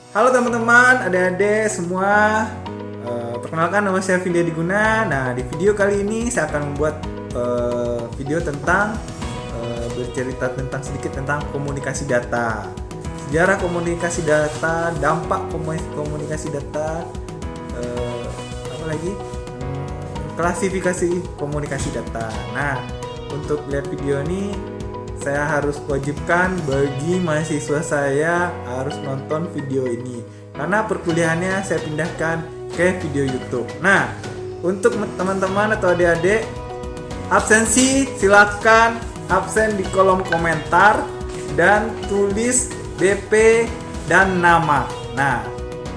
Halo teman-teman, adik-adik semua. Perkenalkan, nama saya Vidya Diguna. Nah, di video kali ini saya akan membuat video tentang bercerita sedikit tentang komunikasi data. Sejarah komunikasi data, dampak komunikasi data, apa lagi? Klasifikasi komunikasi data. Nah, untuk lihat video ini saya harus wajibkan bagi mahasiswa saya harus nonton video ini karena perkuliahannya saya pindahkan ke video YouTube. Nah, untuk teman-teman atau adik-adik absensi, silakan absen di kolom komentar dan tulis BP dan nama. Nah,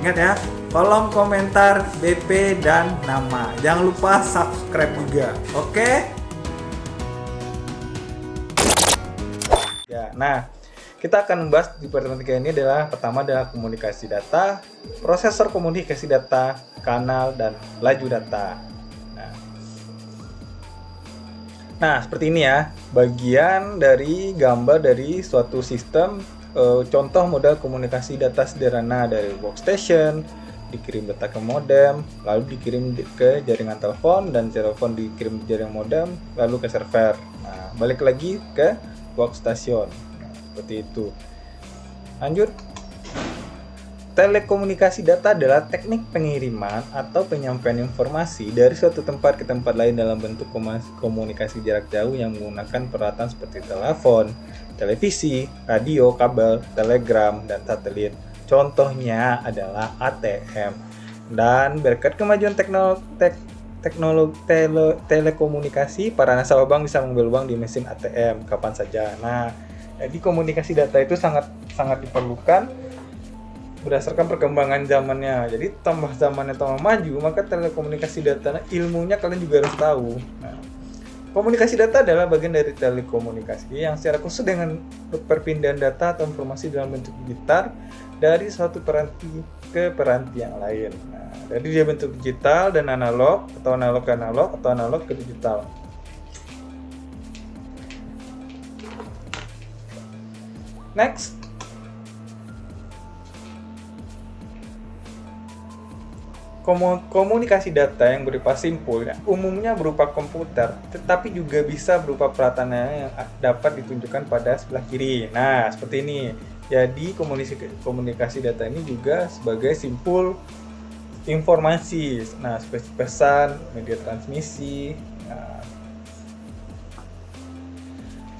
ingat ya, kolom komentar BP dan nama. Jangan lupa subscribe juga. Oke? Ya, nah, kita akan membahas di pertemuan kali ini pertama adalah komunikasi data, prosesor komunikasi data, kanal, dan laju data. Nah, seperti ini ya, bagian dari gambar dari suatu sistem, contoh model komunikasi data sederhana dari workstation, dikirim data ke modem, lalu dikirim ke jaringan telepon, dan telepon dikirim ke jaringan modem, lalu ke server. Nah, balik lagi ke workstation. Nah, seperti itu. Lanjut. Telekomunikasi data adalah teknik pengiriman atau penyampaian informasi dari suatu tempat ke tempat lain dalam bentuk komunikasi jarak jauh yang menggunakan peralatan seperti telepon, televisi, radio, kabel, telegram, dan satelit. Contohnya adalah ATM. Dan berkat kemajuan teknologi telekomunikasi, para nasabah bank bisa mengambil uang di mesin ATM kapan saja. Nah, jadi komunikasi data itu sangat diperlukan berdasarkan perkembangan zamannya. Jadi tambah zamannya tambah maju, maka telekomunikasi data ilmunya kalian juga harus tahu. Nah, komunikasi data adalah bagian dari telekomunikasi yang secara khusus dengan perpindahan data atau informasi dalam bentuk digital dari suatu peranti ke peranti yang lain. Nah, jadi dia bentuk digital dan analog atau analog ke analog atau analog ke digital. Next. Komunikasi data yang berupa simpul umumnya berupa komputer, tetapi juga bisa berupa peralatan yang dapat ditunjukkan pada sebelah kiri. Nah, seperti ini. Jadi komunikasi data ini juga sebagai simpul informasi. Nah, seperti pesan, media transmisi. Nah,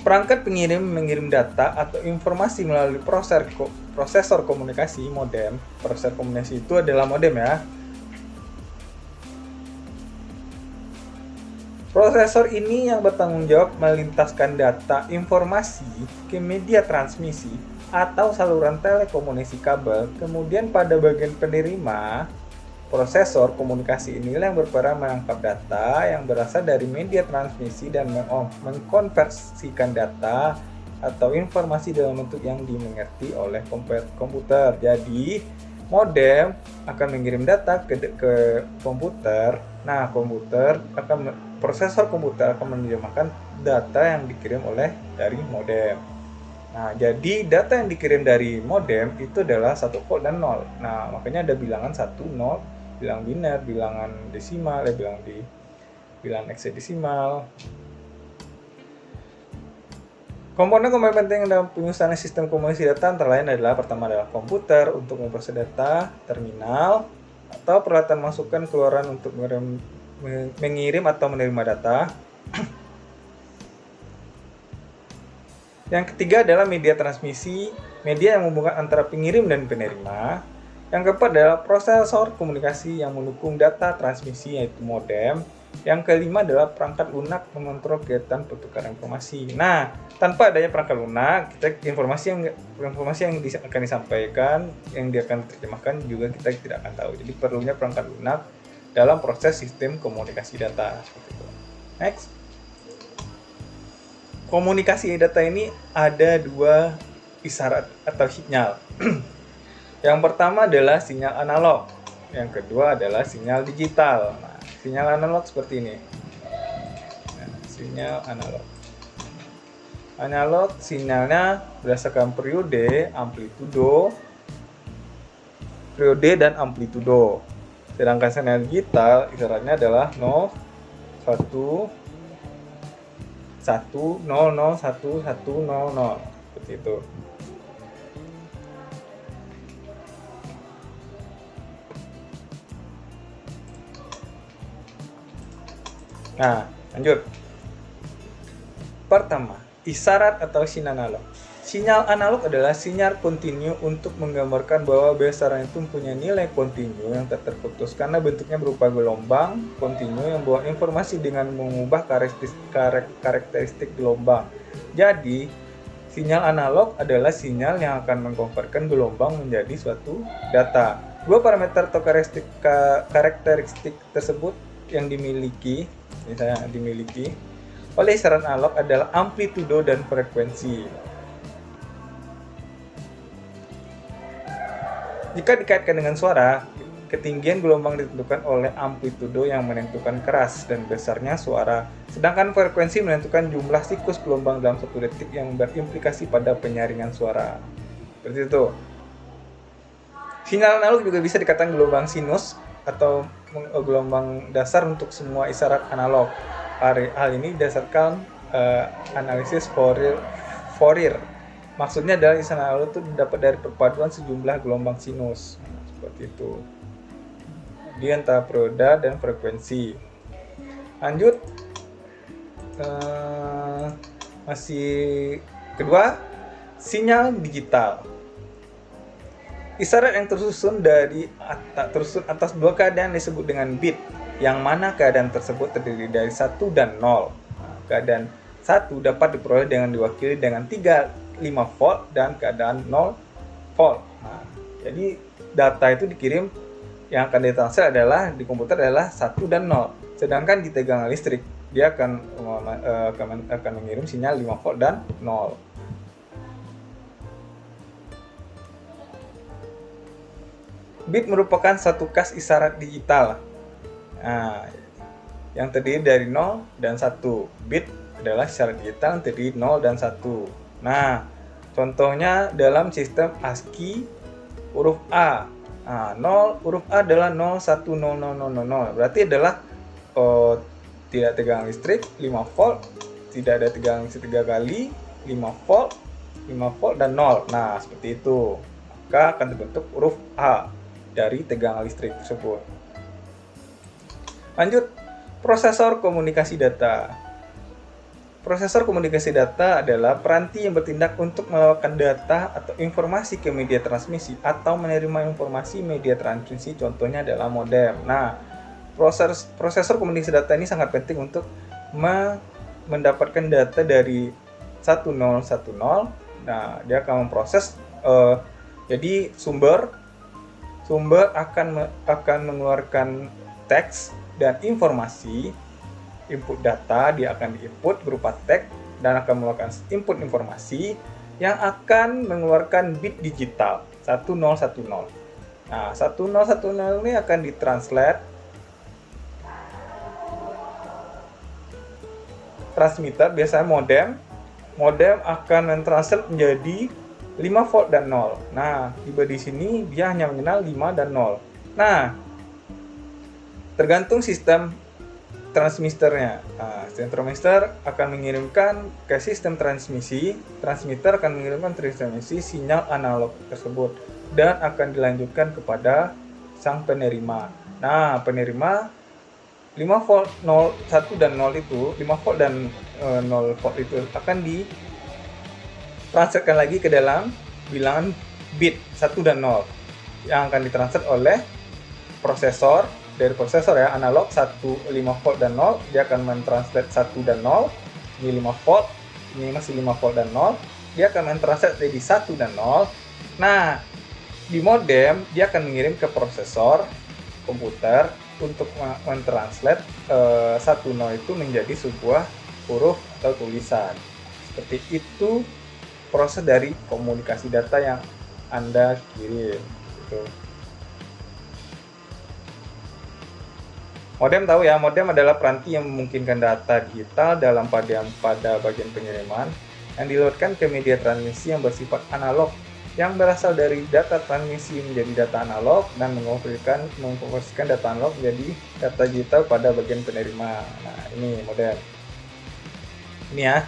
perangkat pengirim mengirim data atau informasi melalui prosesor komunikasi modem. Prosesor komunikasi itu adalah modem ya. Prosesor ini yang bertanggung jawab melintaskan data informasi ke media transmisi atau saluran telekomunikasi kabel. Kemudian pada bagian penerima, prosesor komunikasi inilah yang berperan menangkap data yang berasal dari media transmisi dan mengkonversikan data atau informasi dalam bentuk yang dimengerti oleh komputer. Jadi, modem akan mengirim data ke komputer. Nah, prosesor komputer akan menerjemahkan data yang dikirim dari modem. Nah, jadi data yang dikirim dari modem itu adalah 1 dan 0. Nah, makanya ada bilangan 1, 0, bilang biner, bilangan desimal, bilangan heksadesimal. Komponen penting dalam penyusunan sistem komunikasi data antara lain adalah pertama adalah komputer untuk memproses data, terminal, atau peralatan masukan keluaran untuk mengirim atau menerima data. Yang ketiga adalah media transmisi, media yang menghubungkan antara pengirim dan penerima. Yang keempat adalah prosesor komunikasi yang mendukung data transmisi yaitu modem. Yang kelima adalah perangkat lunak mengontrol kegiatan pertukaran informasi. Nah, tanpa adanya perangkat lunak, informasi yang akan disampaikan, yang dia akan terjemahkan juga kita tidak akan tahu. Jadi perlunya perangkat lunak dalam proses sistem komunikasi data. Next. Komunikasi data ini ada 2 isyarat atau sinyal. Yang pertama adalah sinyal analog, yang kedua adalah sinyal digital. Nah, sinyal analog seperti ini. Nah, sinyal analog. Analog sinyalnya berdasarkan periode, amplitudo, periode dan amplitudo. Sedangkan sinyal digital isyaratnya adalah 0, 1, 1, 0, 0, 1, 1, 0, 0. Seperti itu. Nah, lanjut. Pertama, isyarat atau sinyal analog. Sinyal analog adalah sinyal kontinu untuk menggambarkan bahwa besaran itu mempunyai nilai kontinu yang tak terputus karena bentuknya berupa gelombang kontinu yang membawa informasi dengan mengubah karakteristik gelombang. Jadi, sinyal analog adalah sinyal yang akan mengkonvertkan gelombang menjadi suatu data. Dua parameter atau karakteristik tersebut yang dimiliki oleh isyarat analog adalah amplitudo dan frekuensi. Jika dikaitkan dengan suara, ketinggian gelombang ditentukan oleh amplitudo yang menentukan keras dan besarnya suara, sedangkan frekuensi menentukan jumlah siklus gelombang dalam satu detik yang berimplikasi pada penyaringan suara. Seperti itu. Sinyal analog juga bisa dikatakan gelombang sinus atau gelombang dasar untuk semua isyarat analog. Hal ini didasarkan analisis Fourier. Maksudnya adalah isyarat analog itu didapat dari perpaduan sejumlah gelombang sinus. Seperti itu. Di antara periode dan frekuensi. Lanjut. Masih kedua, sinyal digital. Isyarat yang tersusun atas dua keadaan disebut dengan bit, yang mana keadaan tersebut terdiri dari 1 dan 0. Keadaan 1 dapat diperoleh dengan diwakili dengan 5 volt dan keadaan 0 volt. Jadi data itu dikirim, yang akan ditransfer adalah di komputer adalah 1 dan 0. Sedangkan di tegangan listrik dia akan mengirim sinyal 5 volt dan 0. Bit merupakan satu kas isyarat digital. Yang terdiri dari 0 dan 1. Bit adalah isyarat digital yang terdiri 0 dan 1. Nah, contohnya dalam sistem ASCII huruf A. 0 huruf A adalah 010000. Berarti adalah tidak tegangan listrik 5 volt, tidak ada tegangan listrik 3 kali, 5 volt dan 0. Nah, seperti itu. Maka akan terbentuk huruf A dari tegangan listrik tersebut. Lanjut, prosesor komunikasi data. Prosesor komunikasi data adalah peranti yang bertindak untuk melakukan data atau informasi ke media transmisi atau menerima informasi media transmisi, contohnya adalah modem. Nah, prosesor komunikasi data ini sangat penting untuk mendapatkan data dari 1010. Nah, dia akan memproses, jadi sumber akan mengeluarkan teks dan informasi. Input data dia akan diinput berupa teks dan akan mengeluarkan input informasi yang akan mengeluarkan bit digital 1010. Nah, 1010 ini akan ditranslate transmitter, biasanya modem akan mentranslate menjadi 5 volt dan 0. Nah, tiba di sini dia hanya mengenal 5 dan 0. Nah, tergantung sistem transmitternya. Sistem transmitter akan mengirimkan ke sistem transmisi, transmitter akan mengirimkan transmisi sinyal analog tersebut dan akan dilanjutkan kepada sang penerima. Nah, penerima 5 volt 0, 1 dan 0 itu, 5 volt dan 0 volt itu akan ditransferkan lagi ke dalam bilangan bit 1 dan 0 yang akan ditransfer oleh prosesor. Dari prosesor ya, analog 1, 5 volt dan 0, dia akan mentranslate 1 dan 0, ini 5 volt, ini masih 5 volt dan 0, dia akan mentranslate jadi 1 dan 0. Nah, di modem dia akan mengirim ke prosesor komputer untuk mentranslate 10 itu menjadi sebuah huruf atau tulisan. Seperti itu proses dari komunikasi data yang Anda kirim gitu. Modem tahu ya, modem adalah peranti yang memungkinkan data digital pada bagian pengiriman yang diloadkan ke media transmisi yang bersifat analog yang berasal dari data transmisi menjadi data analog dan mengkonversikan data analog menjadi data digital pada bagian penerima. Nah, ini modem. Ini ya.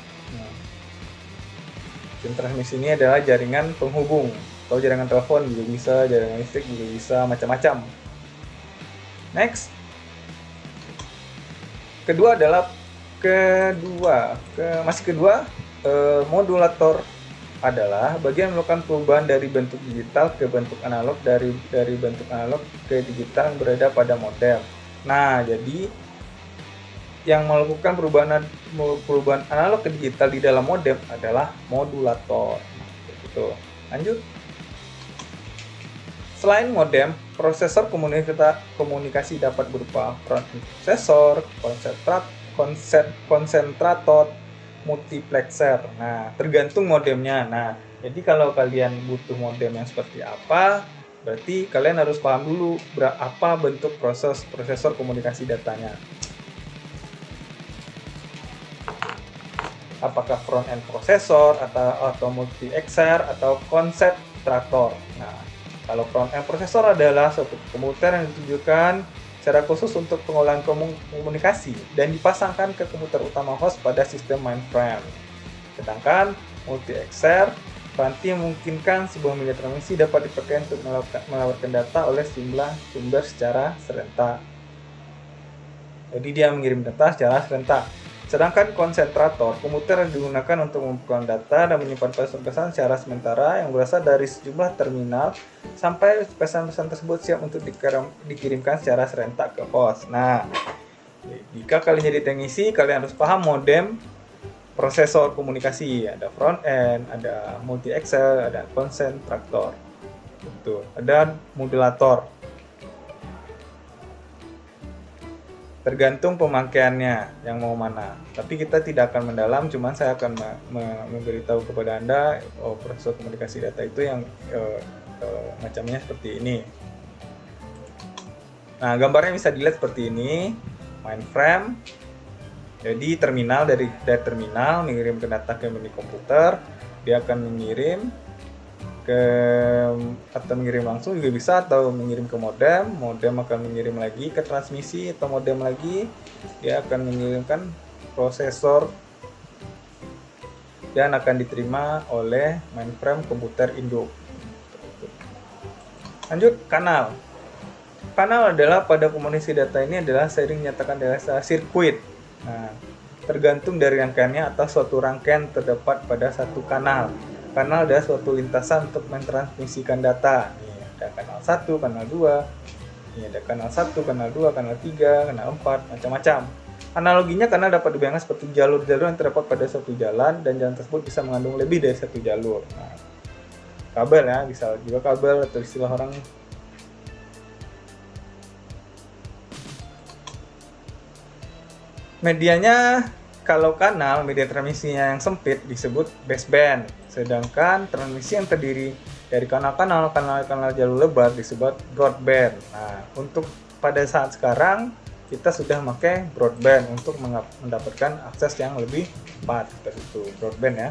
Sistem transmisi ini adalah jaringan penghubung. Kalau jaringan telepon juga bisa, jaringan listrik juga bisa, macam-macam. Next. Masih kedua, modulator adalah bagian melakukan perubahan dari bentuk digital ke bentuk analog, dari bentuk analog ke digital yang berada pada modem. Nah, jadi yang melakukan perubahan analog ke digital di dalam modem adalah modulator. Gitu. Lanjut. Selain modem, prosesor komunikasi dapat berupa front-end prosesor, konsentrator, multiplexer. Nah, tergantung modemnya. Nah, jadi kalau kalian butuh modem yang seperti apa, berarti kalian harus paham dulu apa bentuk prosesor komunikasi datanya. Apakah front-end prosesor atau multiplexer atau konsentrator. Nah, kalau front-end prosesor adalah suatu komputer yang ditujukan secara khusus untuk pengolahan komunikasi dan dipasangkan ke komputer utama host pada sistem mainframe. Sedangkan multiplexer nanti memungkinkan sebuah media transmisi dapat dipakai untuk melaporkan data oleh sejumlah sumber secara serentak. Jadi dia mengirim data secara serentak. Sedangkan konsentrator, komputer yang digunakan untuk mengumpulkan data dan menyimpan pesan-pesan secara sementara yang berasal dari sejumlah terminal sampai pesan-pesan tersebut siap untuk dikirimkan secara serentak ke host. Nah, jika kalian jadi teknisi, kalian harus paham modem, prosesor komunikasi, ada front end, ada multiplexer, ada konsentrator, ada modulator. Tergantung pemakaiannya yang mau mana. Tapi kita tidak akan mendalam, cuman saya akan memberitahu kepada Anda prosesor komunikasi data itu yang macamnya seperti ini. Nah, gambarnya bisa dilihat seperti ini. Mainframe. Jadi terminal dari terminal mengirim ke data ke mini komputer, dia akan mengirim atau mengirim langsung juga bisa, atau mengirim ke modem akan mengirim lagi ke transmisi, atau modem lagi dia akan mengirimkan prosesor dan akan diterima oleh mainframe komputer induk. Lanjut, kanal adalah pada komunikasi data ini adalah sering menyatakan data sirkuit. Nah, tergantung dari rangkaiannya atau suatu rangkaian terdapat pada satu kanal. Kanal adalah suatu lintasan untuk mentransmisikan data. Ini ada kanal 1, kanal 2. Ini ada kanal 1, kanal 2, kanal 3, kanal 4, macam-macam. Analoginya kanal dapat dibayangkan seperti jalur-jalur yang terdapat pada suatu jalan, dan jalan tersebut bisa mengandung lebih dari satu jalur. Nah, kabel ya, bisa juga kabel atau istilah orang medianya. Kalau kanal, media transmisinya yang sempit disebut baseband, sedangkan transmisi yang terdiri dari kanal jalur lebar disebut broadband. Nah, untuk pada saat sekarang kita sudah memakai broadband untuk mendapatkan akses yang lebih cepat, seperti itu broadband ya.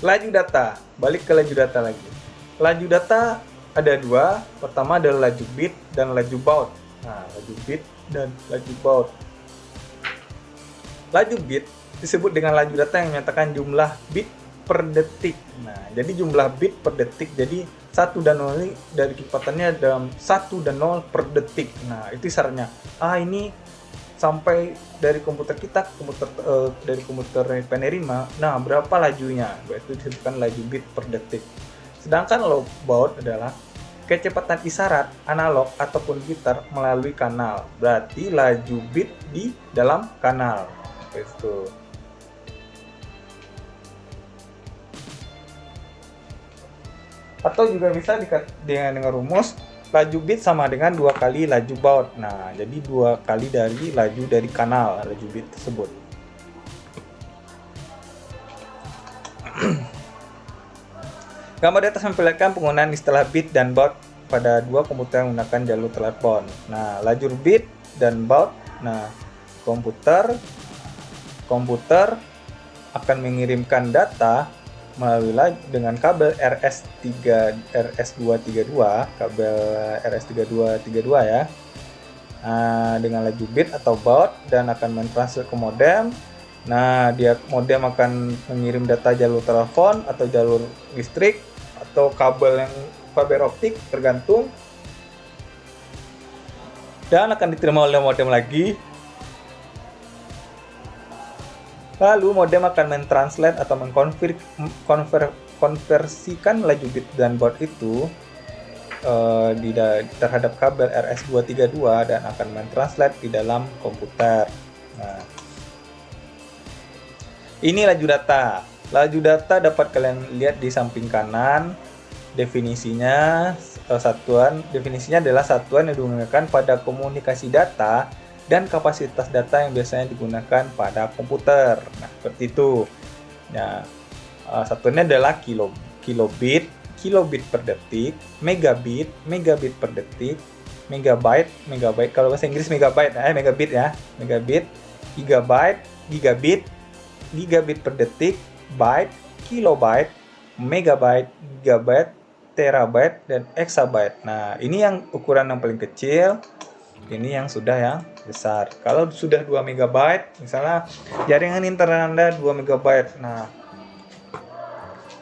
Laju data, balik ke laju data lagi. Laju data ada dua, pertama adalah laju bit dan laju baud. Nah, laju bit dan laju baud. Laju bit disebut dengan laju data yang menyatakan jumlah bit per detik. Nah, jadi jumlah bit per detik, jadi 1 dan 0 ini dari kecepatannya dalam 1 dan 0 per detik. Nah, itu syaratnya. Ini sampai dari komputer kita ke dari komputer penerima. Nah, berapa lajunya? Itu disebutkan laju bit per detik. Sedangkan baud adalah kecepatan isyarat analog ataupun digital melalui kanal. Berarti laju bit di dalam kanal. Itu. Atau juga bisa dengan rumus laju bit sama dengan 2 kali laju baud. Nah, jadi 2 kali dari laju dari kanal laju bit tersebut. Gambar di atas memperlihatkan penggunaan istilah bit dan baud pada dua komputer yang menggunakan jalur telepon. Nah, lajur bit dan baud. Nah, komputer akan mengirimkan data dengan kabel RS232, kabel RS3232 ya. Dengan laju bit atau baud dan akan mentransfer ke modem. Nah, modem akan mengirim data jalur telepon atau jalur listrik atau kabel yang fiber optik tergantung, dan akan diterima oleh modem lagi. Lalu modem akan mentranslate atau mengkonversikan laju bit dan baud itu terhadap kabel RS232 dan akan mentranslate di dalam komputer. Nah, ini laju data. Laju data dapat kalian lihat di samping kanan. Definisinya adalah satuan yang digunakan pada komunikasi data dan kapasitas data yang biasanya digunakan pada komputer. Nah, seperti itu. Nah, satuannya adalah kilobit per detik, megabit per detik, megabyte kalau bahasa Inggris megabit ya, megabit, gigabit per detik, byte, kilobyte, megabyte, gigabyte, terabyte, dan exabyte. Nah, ini yang ukuran yang paling kecil, ini yang sudah yang besar. Kalau sudah 2 megabyte, misalnya jaringan internet Anda 2 megabyte. Nah,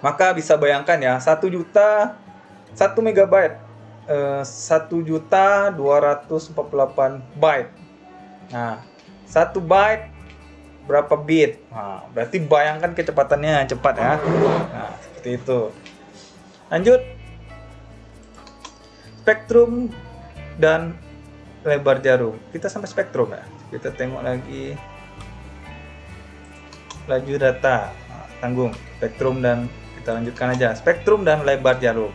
maka bisa bayangkan ya, 1 megabyte 1.248 byte. Nah, 1 byte berapa bit? Nah, berarti bayangkan kecepatannya cepat ya. Nah, seperti itu. Lanjut. Spektrum dan lebar jarum. Kita sampai spektrum ya. Kita tengok lagi laju data. Nah, tanggung spektrum, dan kita lanjutkan aja. Spektrum dan lebar jarum.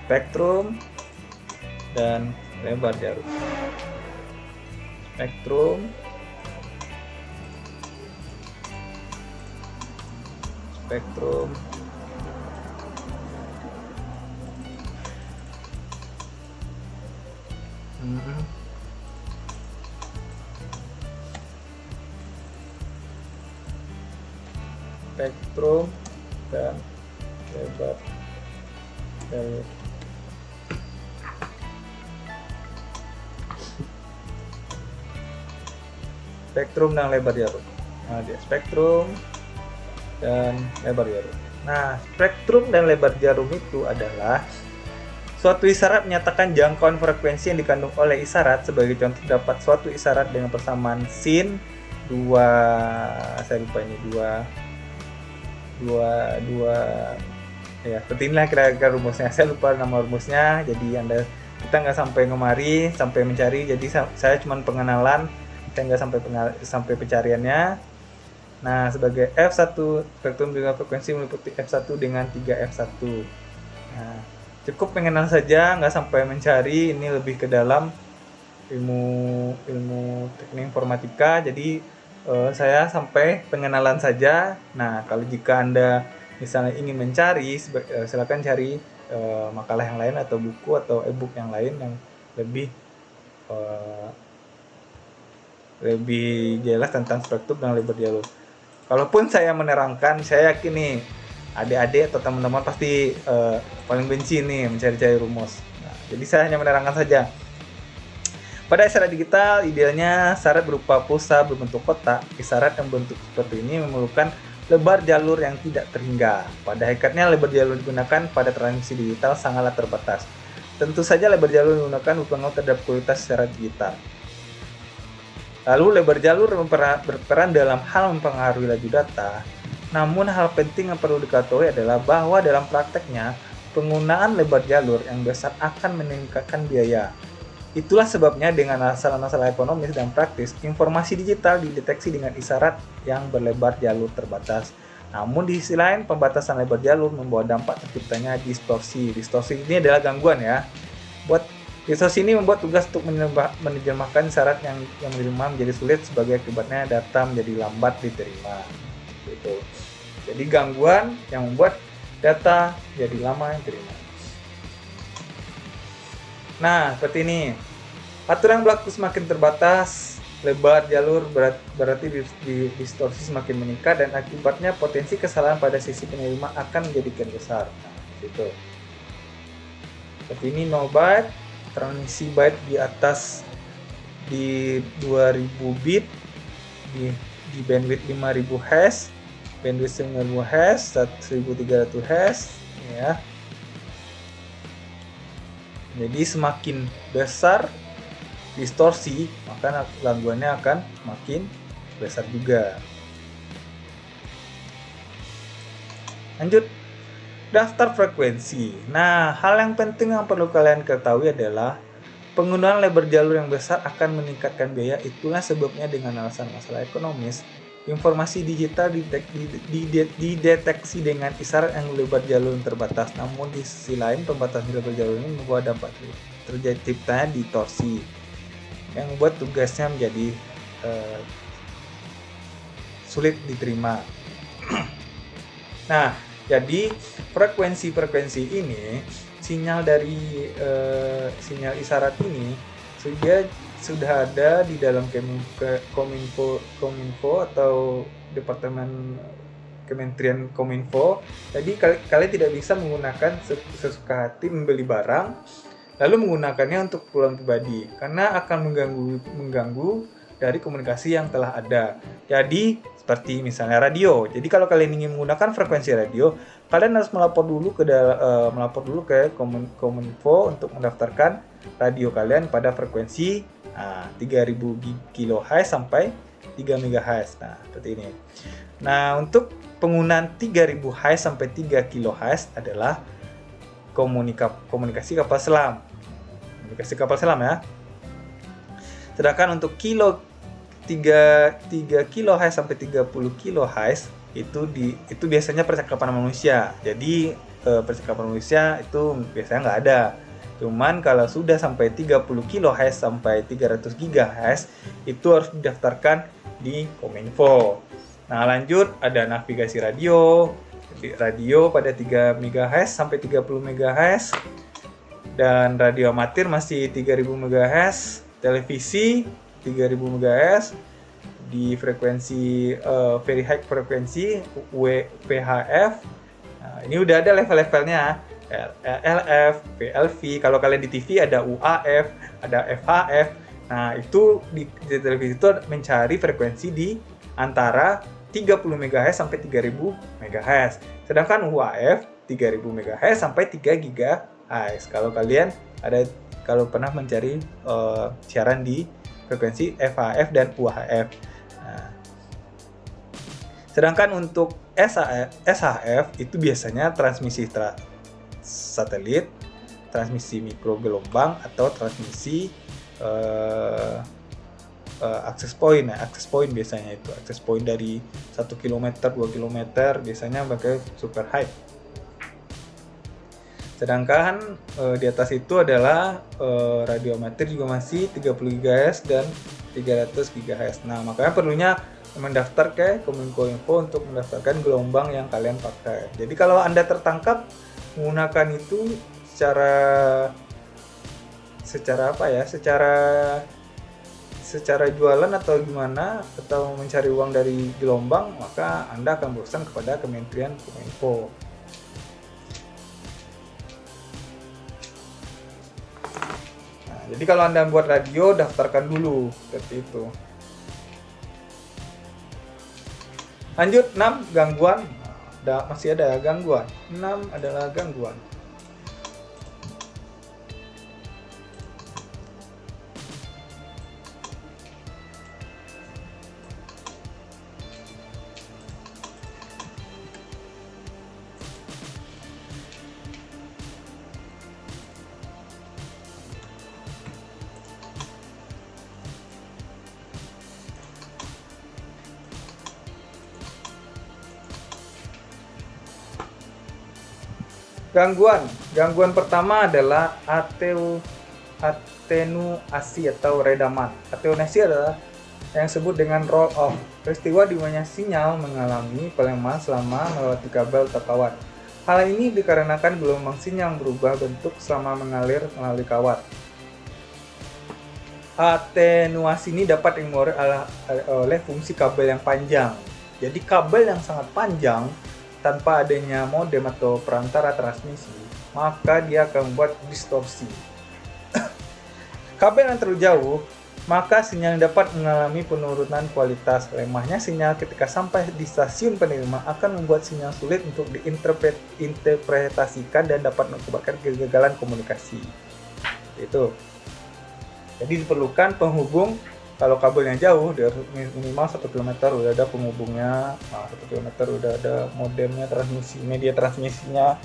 Spektrum dan lebar jarum. Spektrum, spektrum dan lebar jarum. Spektrum dan lebar jarum. Nah, dia spektrum dan lebar jarum. Nah, spektrum dan lebar jarum itu adalah suatu isyarat menyatakan jangkauan frekuensi yang dikandung oleh isyarat. Sebagai contoh, dapat suatu isyarat dengan persamaan sin ya, seperti inilah kira-kira rumusnya. Saya lupa nama rumusnya, jadi kita nggak sampai ngemari sampai mencari, jadi saya cuma pengenalan, kita nggak sampai pencariannya. Nah, sebagai F1, spektrum dengan frekuensi meliputi F1 dengan 3 F1. Nah, cukup mengenal saja, nggak sampai mencari. Ini lebih ke dalam ilmu teknik informatika, jadi saya sampai pengenalan saja. Nah, kalau jika Anda misalnya ingin mencari, silakan cari makalah yang lain atau buku atau e-book yang lain yang lebih jelas tentang spektrum dan lebar jarum. Kalaupun saya menerangkan, saya yakin nih adik-adik atau teman-teman pasti paling benci nih mencari-cari rumus. Nah, jadi saya hanya menerangkan saja. Pada isyarat digital, idealnya isyarat berupa pulsa berbentuk kotak. Isyarat yang bentuk seperti ini memerlukan lebar jalur yang tidak terhingga. Pada hakikatnya, lebar jalur digunakan pada transmisi digital sangatlah terbatas. Tentu saja lebar jalur digunakan berpengaruh terhadap kualitas isyarat digital. Lalu lebar jalur berperan dalam hal mempengaruhi laju data. Namun hal penting yang perlu diketahui adalah bahwa dalam prakteknya, penggunaan lebar jalur yang besar akan meningkatkan biaya. Itulah sebabnya dengan alasan-alasan ekonomis dan praktis, informasi digital dideteksi dengan isyarat yang berlebar jalur terbatas. Namun di sisi lain, pembatasan lebar jalur membawa dampak terciptanya distorsi. Distorsi ini adalah gangguan ya. Distorsi ini membuat tugas untuk menerjemahkan isyarat yang menerima menjadi sulit, sebagai akibatnya data menjadi lambat diterima. Gitu. Jadi gangguan yang membuat data jadi lama diterima. Nah, seperti ini. Aturan yang berlaku semakin terbatas, lebar jalur berarti distorsi semakin meningkat dan akibatnya potensi kesalahan pada sisi penerima akan menjadikan besar. Nah, gitu. Seperti ini 0 byte, transmisi byte di atas di 2000 bit di bandwidth 5000 Hz, bandwidth 9000 Hz, 1300 Hz ya. Jadi semakin besar distorsi, maka gangguannya akan makin besar juga. Lanjut, daftar frekuensi. Nah, hal yang penting yang perlu kalian ketahui adalah penggunaan lebar jalur yang besar akan meningkatkan biaya. Itulah sebabnya dengan alasan masalah ekonomis, informasi digital dideteksi dengan isyarat yang lebar jalur terbatas. Namun di sisi lain, pembatasan lebar jalur ini membawa dampak terciptanya distorsi yang membuat tugasnya menjadi sulit diterima. Nah, jadi frekuensi ini, sinyal dari sinyal isyarat ini sudah ada di dalam Kominfo atau Departemen Kementerian Kominfo. Jadi kalian tidak bisa menggunakan sesuka hati membeli barang lalu menggunakannya untuk keperluan pribadi karena akan mengganggu dari komunikasi yang telah ada. Jadi seperti misalnya radio. Jadi kalau kalian ingin menggunakan frekuensi radio, kalian harus melapor dulu ke Kominfo untuk mendaftarkan radio kalian pada frekuensi 3000 kHz sampai 3 MHz. Nah, seperti ini. Nah, untuk penggunaan 3000 Hz sampai 3 kHz adalah komunikasi kapal selam. Komunikasi kapal selam ya. Sedangkan untuk 3 kHz sampai 30 kHz itu biasanya percakapan manusia. Jadi percakapan manusia itu biasanya nggak ada. Cuman kalau sudah sampai 30 kHz sampai 300 GHz itu harus didaftarkan di Kominfo. Nah, lanjut ada navigasi radio pada 3 MHz sampai 30 MHz, dan radio amatir masih 3000 MHz, televisi 3000 MHz di frekuensi very high frekuensi VHF. Nah, ini udah ada level-levelnya, LF, PLV. Kalau kalian di TV ada UAF, ada FHF. Nah, itu di televisi itu mencari frekuensi di antara 30 MHz sampai 3000 MHz. Sedangkan UHF 3000 MHz sampai 3 GHz. Kalau pernah mencari siaran di frekuensi FHF dan UHF. Nah, sedangkan untuk SHF itu biasanya transmisi satelit, transmisi mikrogelombang atau transmisi access point. Nah, access point biasanya itu access point dari 1 km, 2 km biasanya pakai super high. Sedangkan di atas itu adalah radio amatir juga masih 30 GHz dan 300 GHz. Nah, makanya perlunya mendaftar ke Kominfo untuk mendaftarkan gelombang yang kalian pakai. Jadi kalau Anda tertangkap menggunakan itu secara jualan atau gimana, atau mencari uang dari gelombang, maka Anda akan berurusan kepada Kementerian Kominfo. Nah, jadi kalau Anda buat radio, daftarkan dulu seperti itu. Lanjut 6, gangguan. Masih ada gangguan. 6 adalah gangguan. Gangguan pertama adalah atenuasi atau redaman. Atenuasi adalah yang disebut dengan roll off, peristiwa di mana sinyal mengalami pelemahan selama melewati kabel atau kawat. Hal ini dikarenakan gelombang sinyal berubah bentuk selama mengalir melalui kawat. Atenuasi ini dapat dimulai oleh fungsi kabel yang panjang. Jadi kabel yang sangat panjang tanpa adanya modem atau perantara transmisi, maka dia akan membuat distorsi. Kabel yang terlalu jauh, maka sinyal dapat mengalami penurunan kualitas. Lemahnya sinyal ketika sampai di stasiun penerima akan membuat sinyal sulit untuk diinterpretasikan dan dapat mengakibatkan kegagalan komunikasi. Itu. Jadi diperlukan penghubung. Kalau kabelnya jauh, minimal 1 km udah ada penghubungnya, 1 km udah ada modemnya, media transmisinya,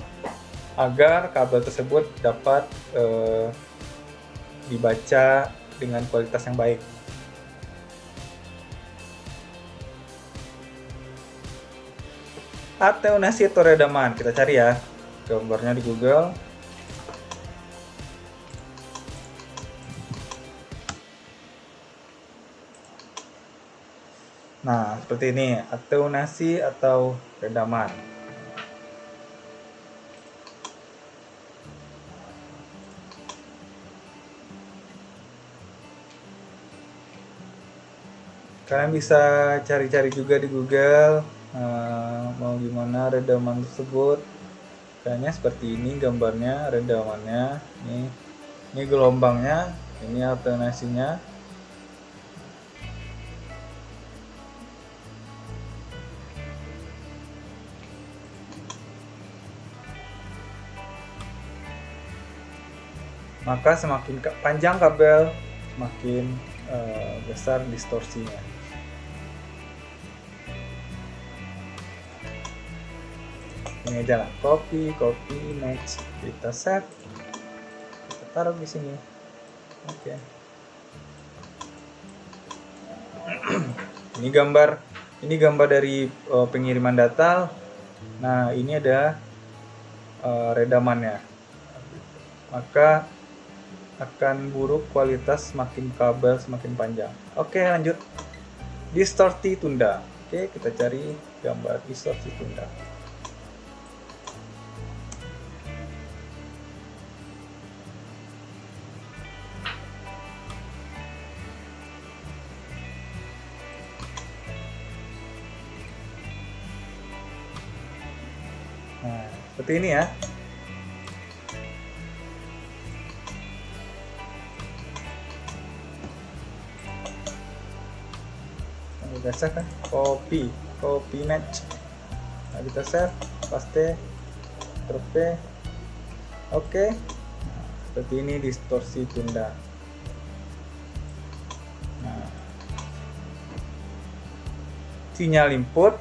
agar kabel tersebut dapat dibaca dengan kualitas yang baik. Atenuasi atau redaman, kita cari ya gambarnya di Google. Nah, seperti ini, atenuasi atau redaman. Kalian bisa cari-cari juga di Google mau gimana redaman tersebut. Kayaknya seperti ini gambarnya, redamannya. Ini gelombangnya, ini atenuasinya. Maka semakin panjang kabel, semakin besar distorsinya. Ini aja lah, copy, next, kita save, kita taruh di sini. Oke. Ini gambar dari pengiriman data. Nah, ini ada redamannya. Maka akan buruk kualitas semakin kabel semakin panjang. Oke, lanjut. Distorsi tunda. Oke, kita cari gambar distorsi tunda. Nah, seperti ini ya. Kita save kan, copy match. Nah, kita save, paste, copy. Oke. Nah, seperti ini distorsi tunda. Nah, sinyal input,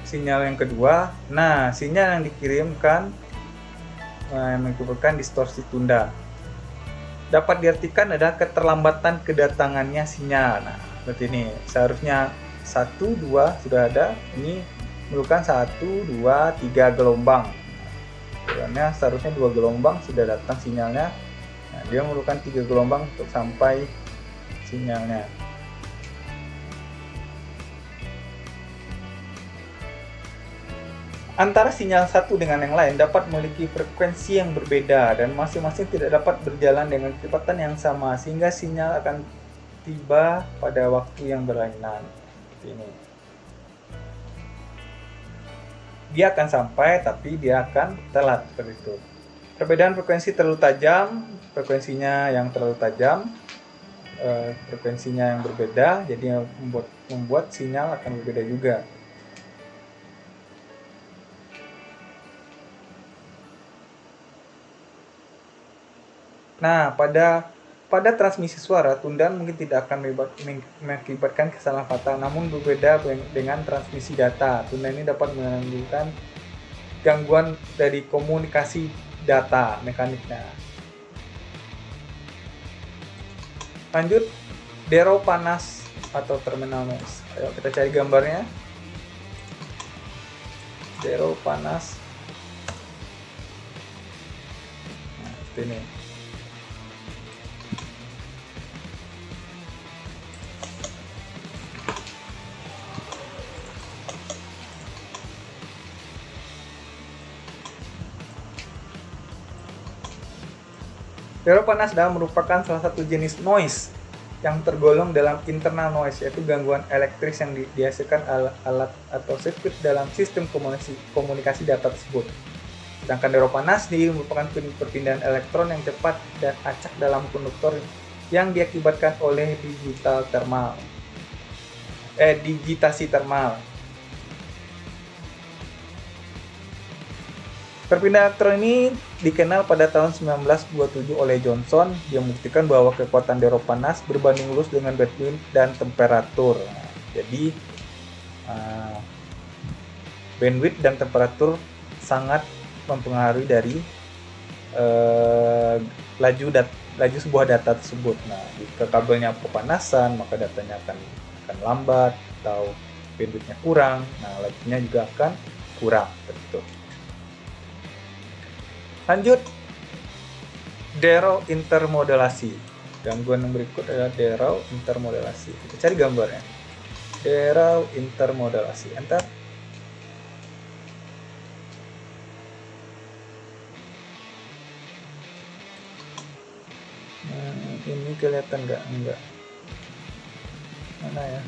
sinyal yang kedua. Nah, sinyal yang dikirimkan mengakibatkan distorsi tunda. Dapat diartikan ada keterlambatan kedatangannya sinyal. Nah, seperti ini. Seharusnya 1, 2 sudah ada, ini memerlukan 1, 2, 3 gelombang. Karena seharusnya 2 gelombang sudah datang sinyalnya. Nah, dia memerlukan 3 gelombang untuk sampai sinyalnya. Antara sinyal satu dengan yang lain dapat memiliki frekuensi yang berbeda dan masing-masing tidak dapat berjalan dengan kecepatan yang sama, sehingga sinyal akan tiba pada waktu yang berlainan. Ini dia akan sampai tapi dia akan telat, seperti itu. Perbedaan frekuensi terlalu tajam, frekuensinya yang terlalu tajam, frekuensinya yang berbeda, jadi membuat sinyal akan berbeda juga. Nah, pada transmisi suara, tundaan mungkin tidak akan mengakibatkan kesalahan fatal, namun berbeda dengan transmisi data. Tundaan ini dapat menimbulkan gangguan dari komunikasi data mekaniknya. Lanjut, dero panas atau terminal noise. Ayo kita cari gambarnya. Dero panas. Nah, seperti ini. Dero panas adalah merupakan salah satu jenis noise yang tergolong dalam internal noise, yaitu gangguan elektris yang dihasilkan alat atau sirkuit dalam sistem komunikasi data tersebut. Sedangkan deropanasni merupakan perpindahan elektron yang cepat dan acak dalam konduktor yang diakibatkan oleh digitasi termal. Perpindahan elektron ini dikenal pada tahun 1927 oleh Johnson. Dia membuktikan bahwa kekuatan deropanas berbanding lurus dengan bandwidth dan temperatur. Jadi bandwidth dan temperatur sangat mempengaruhi dari laju sebuah data tersebut. Nah, jika kabelnya kepanasan, maka datanya akan lambat atau bandwidthnya kurang. Nah, lajunya juga akan kurang. Betul. Lanjut, Darrow intermodulasi. Gangguan yang berikut adalah Darrow intermodulasi. Kita cari gambarnya. Darrow intermodulasi. Enter. Nah, ini kelihatan nggak? Enggak. Mana ya?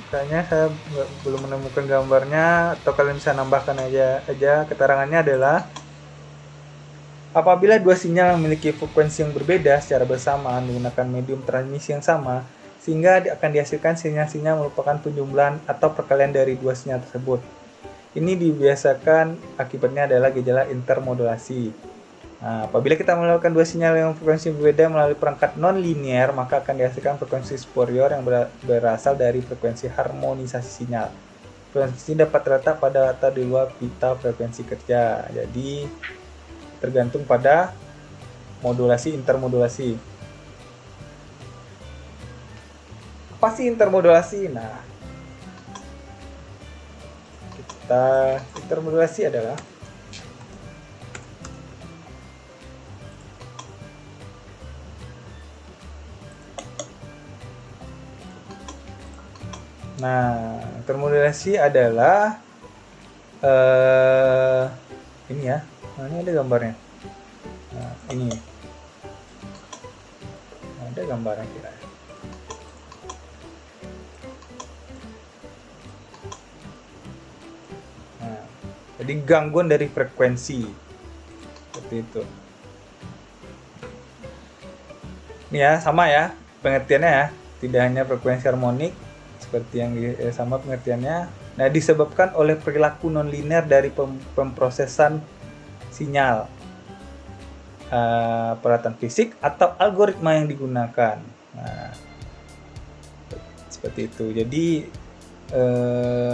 Kayaknya saya belum menemukan gambarnya, atau kalian bisa nambahkan aja. Keterangannya adalah apabila dua sinyal memiliki frekuensi yang berbeda secara bersamaan menggunakan medium transmisi yang sama, sehingga akan dihasilkan sinyal-sinyal merupakan penjumlahan atau perkalian dari dua sinyal tersebut. Ini dibiasakan akibatnya adalah gejala intermodulasi. Nah, apabila kita melakukan dua sinyal yang frekuensi berbeda melalui perangkat non-linear, maka akan dihasilkan frekuensi spurior yang berasal dari frekuensi harmonisasi sinyal. Frekuensi dapat terletak pada data di luar pita frekuensi kerja. Jadi tergantung pada modulasi intermodulasi. Apa sih intermodulasi? Nah, intermodulasi adalah intermodulasi adalah ini ya. Nah, ini ada gambarnya. Nah, ini ada gambarnya kira. Nah, jadi gangguan dari frekuensi seperti itu. Ini ya, sama ya pengertiannya ya. Tidak hanya frekuensi harmonik seperti yang sama pengertiannya. Nah, disebabkan oleh perilaku non-linear dari pemrosesan sinyal, peralatan fisik atau algoritma yang digunakan. Nah, seperti itu. Jadi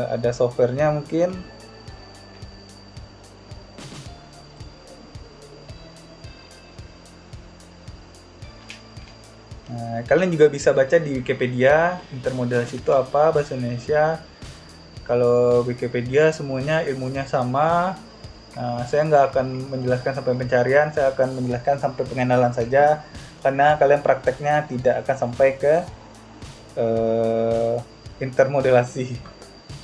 ada softwarenya mungkin. Nah, kalian juga bisa baca di Wikipedia intermodulasi itu apa bahasa Indonesia. Kalau Wikipedia semuanya ilmunya sama. Nah, saya nggak akan menjelaskan sampai pencarian, saya akan menjelaskan sampai pengenalan saja, karena kalian prakteknya tidak akan sampai ke intermodulasi.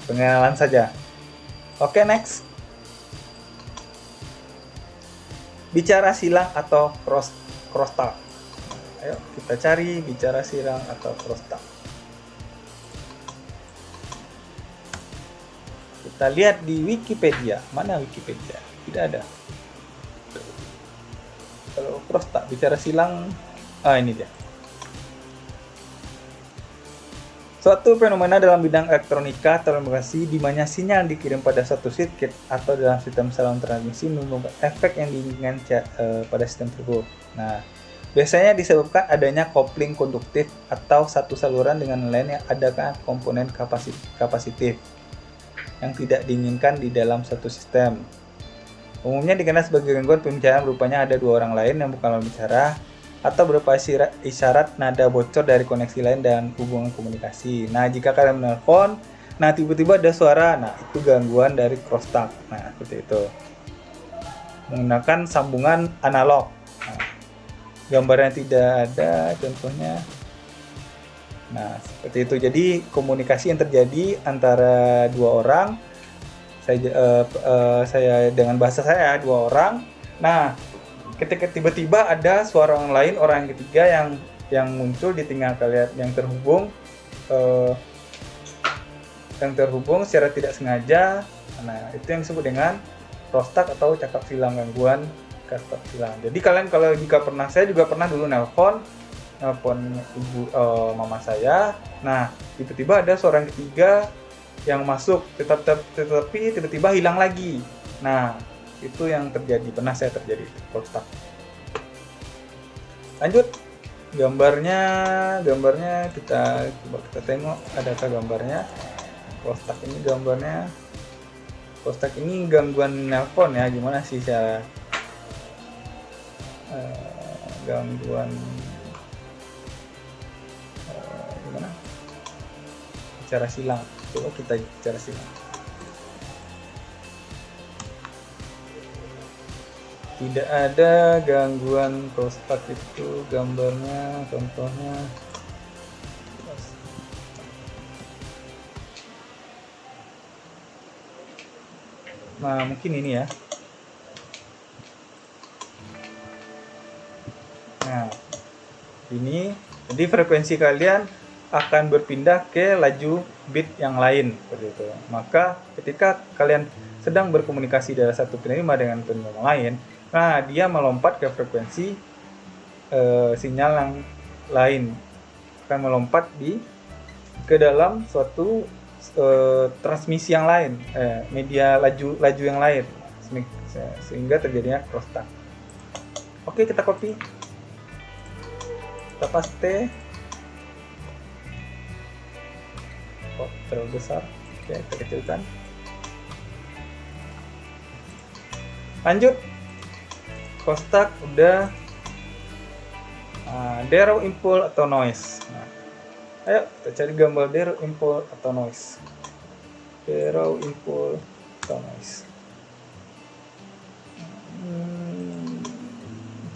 Pengenalan saja. Oke, next. Bicara silang atau crosstalk. Ayo kita cari bicara silang atau crosstalk. Kita lihat di Wikipedia. Mana Wikipedia? Tidak ada. Kalau crosstalk bicara silang, ini dia. Suatu fenomena dalam bidang elektronika telekomunikasi di mana sinyal dikirim pada satu sirkuit atau dalam sistem saluran transmisi menimbulkan efek yang diinginkan pada sistem tersebut. Nah, biasanya disebabkan adanya kopling konduktif atau satu saluran dengan lain yang ada komponen kapasitif yang tidak diinginkan di dalam satu sistem. Umumnya dikenal sebagai gangguan pembicaraan, rupanya ada dua orang lain yang bukan lawan bicara atau berupa isyarat nada bocor dari koneksi lain dan hubungan komunikasi. Nah, jika kalian menelpon Nah, tiba-tiba ada suara. Nah, itu gangguan dari crosstalk. Nah, seperti itu. Menggunakan sambungan analog. Nah, gambarnya tidak ada contohnya. Nah, seperti itu. Jadi, komunikasi yang terjadi antara dua orang. Saya dengan bahasa saya dua orang. Nah, ketika tiba-tiba ada suara orang lain, orang ketiga yang muncul di tengah kalian, yang terhubung secara tidak sengaja. Nah, itu yang disebut dengan crosstalk atau cakap silang, gangguan cakap silang. Jadi kalian kalau jika pernah, saya juga pernah dulu nelpon ibu mama saya. Nah, tiba-tiba ada seorang ketiga yang masuk, tetapi tiba-tiba hilang lagi. Nah, itu yang terjadi, pernah saya terjadi crosstalk. Lanjut, gambarnya kita tengok, adakah gambarnya crosstalk ini. Gambarnya crosstalk ini gangguan nelpon ya, gimana sih cara gangguan gimana cara silang. Coba kita cara silang. Tidak ada gangguan crosstalk itu gambarnya, contohnya. Nah, mungkin ini ya. Nah, ini jadi frekuensi kalian akan berpindah ke laju bit yang lain seperti itu. Maka ketika kalian sedang berkomunikasi dari satu penerima dengan penerima lain, nah dia melompat ke frekuensi sinyal yang lain, akan melompat ke dalam suatu transmisi yang lain, media laju yang lain, sehingga terjadinya crosstalk. Oke, kita copy, kita paste. Terlalu besar, oke, kita kecilkan. Lanjut, crosstalk udah. Deraw, impulse atau noise. Nah, ayo kita cari gambar deraw, impulse atau noise. Deraw, impulse atau noise.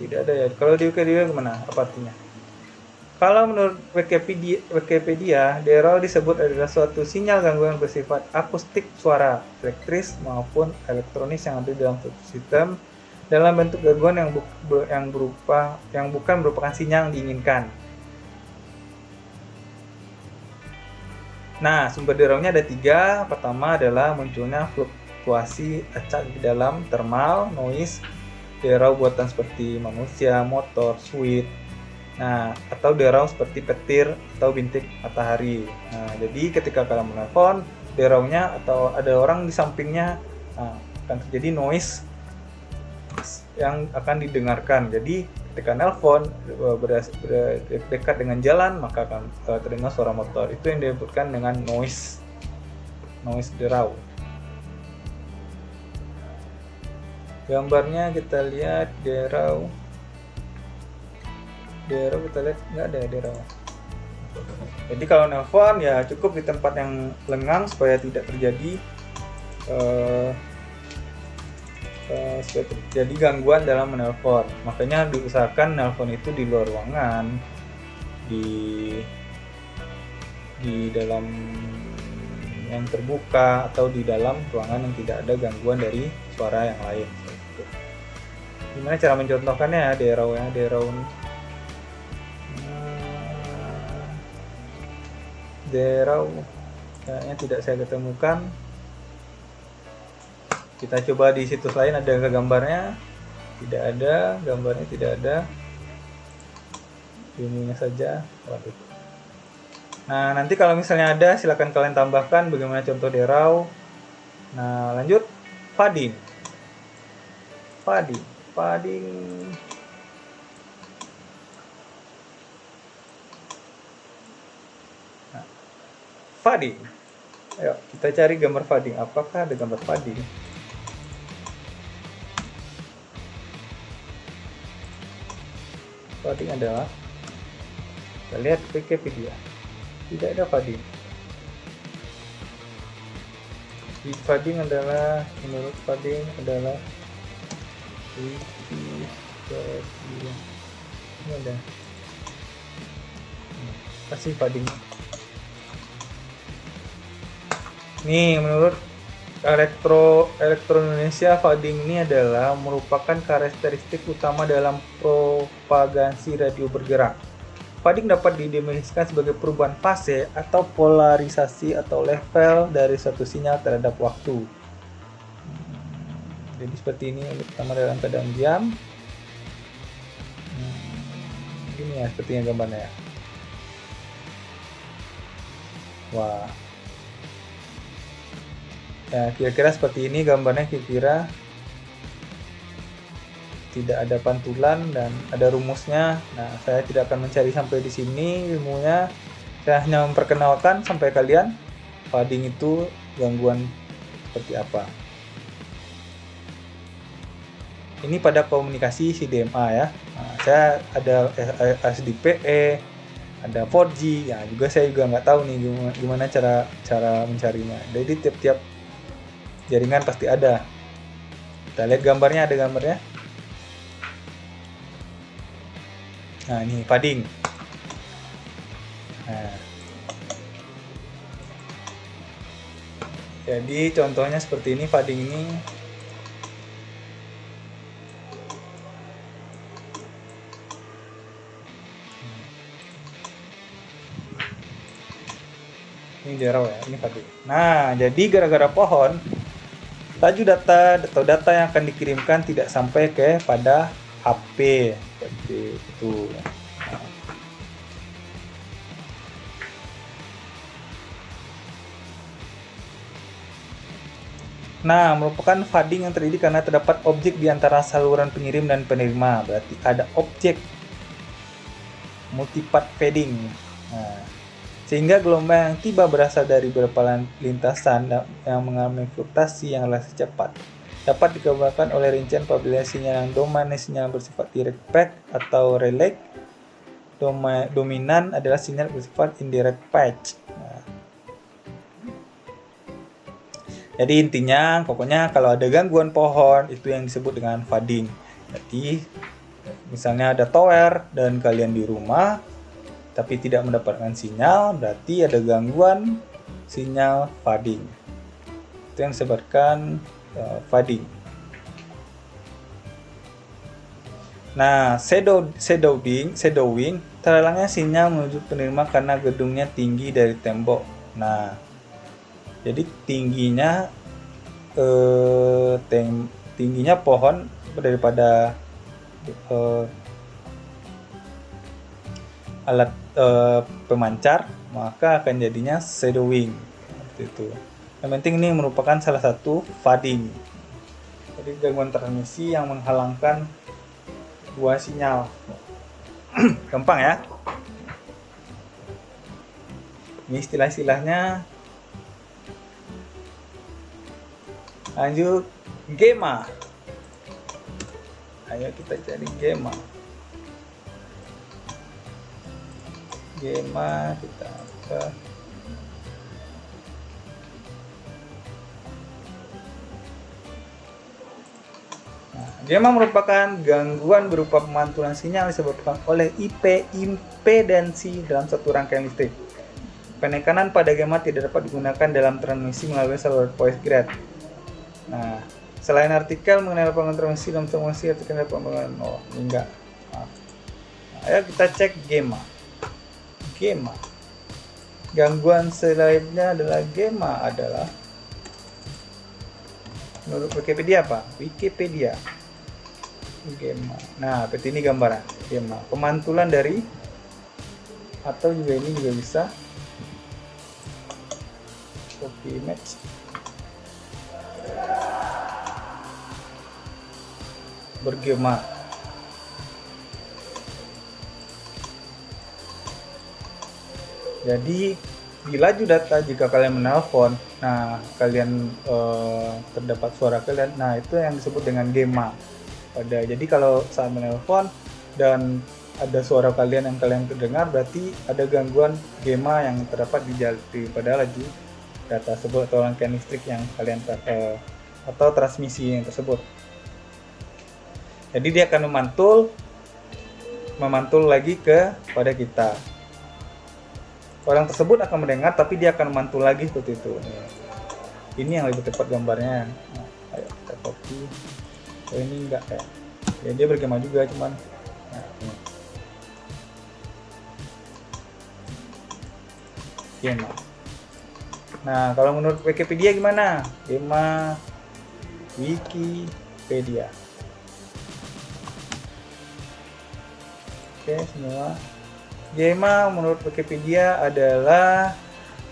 Tidak ada ya. Kalau di Wikipedia gimana? Apa artinya? Kalau menurut Wikipedia, deraw disebut adalah suatu sinyal gangguan bersifat akustik suara, elektris maupun elektronis yang ada dalam suatu sistem dalam bentuk gangguan yang bukan merupakan sinyal yang diinginkan. Nah, sumber derawnya ada 3. Pertama adalah munculnya fluktuasi acak di dalam thermal noise, deraw buatan seperti manusia, motor, switch. Nah, atau deraw seperti petir atau bintik matahari. Nah, jadi ketika kalian menelpon, derawnya atau ada orang di sampingnya, akan terjadi noise yang akan didengarkan. Jadi ketika nelpon dekat dengan jalan, maka akan terdengar suara motor. Itu yang disebutkan dengan noise deraw. Gambarnya kita lihat deraw kita lihat nggak ada deraw. Jadi kalau nelpon ya cukup di tempat yang lengang supaya tidak terjadi gangguan dalam menelpon. Makanya diusahakan nelpon itu di luar ruangan, di dalam yang terbuka atau di dalam ruangan yang tidak ada gangguan dari suara yang lain. Gimana cara mencontohkannya ya deraw deraw kayaknya tidak saya ketemukan. Kita coba di situs lain, ada gambarnya? Tidak ada, gambarnya tidak ada. Ininya saja. Waduh. Nah, nanti kalau misalnya ada silakan kalian tambahkan bagaimana contoh deraw. Nah, lanjut fading. Fading. Ayo kita cari gambar fading. Apakah ada gambar fading? Fading adalah, kita lihat Wikipedia, tidak ada fading. Fading adalah, menurut Fading adalah Wikipedia. Ini ada kasih Fading. Nih, menurut Elektro Indonesia, Fading ini adalah merupakan karakteristik utama dalam propagasi radio bergerak. Fading dapat didefinisikan sebagai perubahan fase atau polarisasi atau level dari suatu sinyal terhadap waktu. Jadi seperti ini pertama dalam keadaan diam. Ini ya sepertinya gambarnya ya. Wah. Ya, kira-kira seperti ini gambarnya, kira-kira tidak ada pantulan dan ada rumusnya. Nah, saya tidak akan mencari sampai di sini ilmunya. Saya hanya memperkenalkan sampai kalian fading itu gangguan seperti apa. Ini pada komunikasi CDMA ya. Nah, saya ada SDPE, ada 4G. Ya, saya juga nggak tahu nih gimana cara mencarinya. Jadi tiap-tiap jaringan pasti ada. Kita lihat gambarnya, ada gambarnya. Nah, ini fading. Nah, jadi contohnya seperti ini, fading ini. Ini zero ya, ini fading. Nah, jadi gara-gara pohon, laju data atau data yang akan dikirimkan tidak sampai pada HP seperti itu. Nah, merupakan fading yang terjadi karena terdapat objek di antara saluran pengirim dan penerima. Berarti ada objek, multipath fading. Nah, sehingga gelombang yang tiba berasal dari beberapa lintasan yang mengalami fluktuasi yang relatif cepat. Dapat dikembangkan oleh rincian apabila sinyal yang dominan sinyal bersifat direct patch atau relay. Dominan adalah sinyal bersifat indirect patch. Nah, jadi intinya, pokoknya kalau ada gangguan pohon, itu yang disebut dengan fading. Jadi, misalnya ada tower dan kalian di rumah, tapi tidak mendapatkan sinyal, berarti ada gangguan sinyal fading. Itu yang disebutkan fading. Nah, shadowing terhalangnya sinyal menuju penerima karena gedungnya tinggi dari tembok. Nah, jadi tingginya pohon daripada alat pemancar, maka akan jadinya shadowing seperti itu. Yang penting ini merupakan salah satu fading. Jadi gangguan transmisi yang menghalangkan dua sinyal. Gampang ya. Ini istilah-istilahnya. Lanjut, gamma. Ayo kita cari gamma. Gamma kita ke gamma merupakan gangguan berupa pemantulan sinyal disebabkan oleh impedansi dalam satu rangkaian listrik. Penekanan pada gamma tidak dapat digunakan dalam transmisi melalui saluran voice grid. Nah, selain artikel mengenai lapangan transmisi dalam transmisi artikel lapangan enggak. Nah, ayo kita cek gamma. Gangguan selainnya adalah gamma adalah menurut Wikipedia apa? Wikipedia. Gamma. Nah, seperti ini gambaran gamma. Pemantulan dari, atau juga ini juga bisa copy image. Bergema. Jadi di laju data jika kalian menelpon, nah kalian terdapat suara kalian, nah itu yang disebut dengan gamma. Jadi kalau saat menelpon dan ada suara kalian yang kalian terdengar, berarti ada gangguan gamma yang terdapat pada laju data tersebut atau rangkaian listrik yang kalian atau transmisi yang tersebut. Jadi dia akan memantul lagi kepada kita. Orang tersebut akan mendengar, tapi dia akan memantul lagi seperti itu. Ini yang lebih tepat gambarnya. Nah, ayo kita copy. Oh, ini enggak ya. Ya dia bergema juga, cuman nah, ini. Gema. Nah, kalau menurut Wikipedia gimana? Gema Wikipedia. Oke, semua. Gema menurut Wikipedia adalah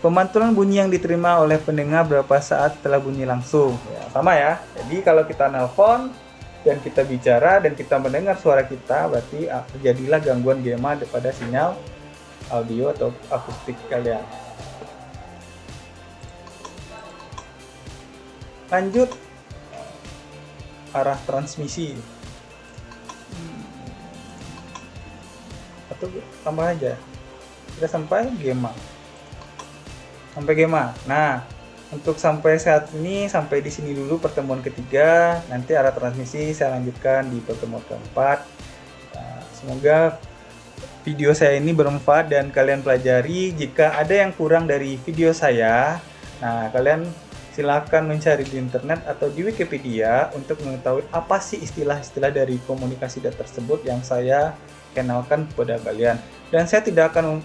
pemantulan bunyi yang diterima oleh pendengar beberapa saat setelah bunyi langsung. Ya, sama ya. Jadi kalau kita nelpon dan kita bicara dan kita mendengar suara kita, berarti terjadilah gangguan gema pada sinyal audio atau akustik kalian. Lanjut arah transmisi. Atau tambah aja. Kita sampai gema. Nah, untuk sampai saat ini, sampai di sini dulu pertemuan ketiga. Nanti arah transmisi saya lanjutkan di pertemuan keempat. Nah, semoga video saya ini bermanfaat dan kalian pelajari. Jika ada yang kurang dari video saya, nah kalian silakan mencari di internet atau di Wikipedia untuk mengetahui apa sih istilah-istilah dari komunikasi data tersebut yang saya kenalkan kepada kalian. Dan saya tidak akan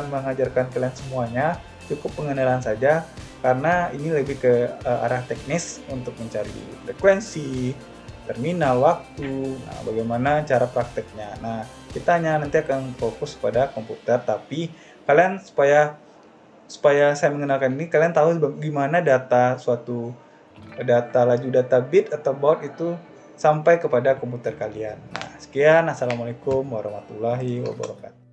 mengajarkan kalian semuanya, cukup pengenalan saja karena ini lebih ke arah teknis untuk mencari frekuensi, terminal, waktu, nah bagaimana cara prakteknya. Nah, kita hanya nanti akan fokus pada komputer, tapi kalian supaya saya mengenalkan ini, kalian tahu bagaimana data laju data bit atau baud itu sampai kepada komputer kalian. Nah, sekian. Assalamualaikum warahmatullahi wabarakatuh.